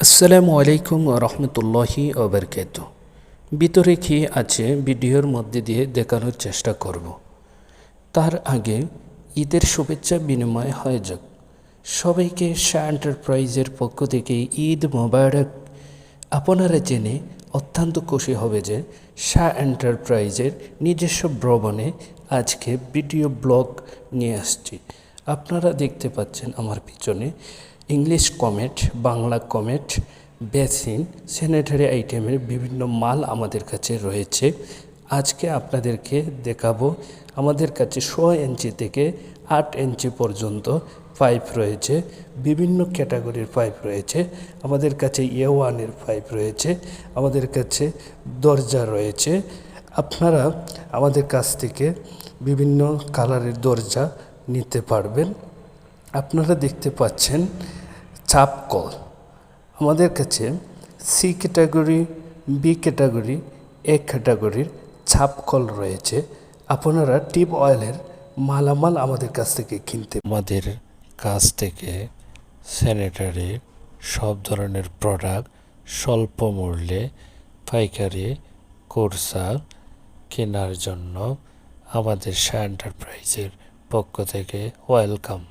আসসালামু আলাইকুম রহমতুল্লাহি ওবরকাত। ভিতরে কি আছে ভিডিওর মধ্যে দিয়ে দেখানোর চেষ্টা করব। তার আগে ঈদের শুভেচ্ছা বিনিময় হয়ে যাক। সবাইকে শাহ এন্টারপ্রাইজের পক্ষ থেকে ঈদ মোবারক। আপনারা জেনে অত্যন্ত খুশি হবে যে শাহ এন্টারপ্রাইজের নিজস্ব ভ্রমণে আজকে ভিডিও ব্লগ নিয়ে আসছি। আপনারা দেখতে পাচ্ছেন আমার পিছনে English comet, Bangla comet, basin, sanitary আইটেমের বিভিন্ন মাল আমাদের কাছে রয়েছে। আজকে আপনাদেরকে দেখাবো আমাদের কাছে 6 ইঞ্চি থেকে 8 ইঞ্চি পর্যন্ত পাইপ রয়েছে। বিভিন্ন ক্যাটাগরির পাইপ রয়েছে। আমাদের কাছে A1-এর পাইপ রয়েছে, আমাদের কাছে দরজা রয়েছে। আপনারা আমাদের কাছ থেকে বিভিন্ন কালারের দরজা নিতে পারবেন। আপনারা দেখতে পাচ্ছেন চাপ কল। আমাদের কাছে সি ক্যাটাগরি, বি ক্যাটাগরি, এ ক্যাটাগরির ছাপ কল রয়েছে। আপনারা টিপ অয়েলের মালামাল আমাদের কাছ থেকে কিনতে আমাদের কাছ থেকে স্যানিটারির সব ধরনের প্রোডাক্ট স্বল্প মূল্যে পাইকারি কোর্সা কেনার জন্য আমাদের শাহ এন্টারপ্রাইজের পক্ষ থেকে ওয়েলকাম।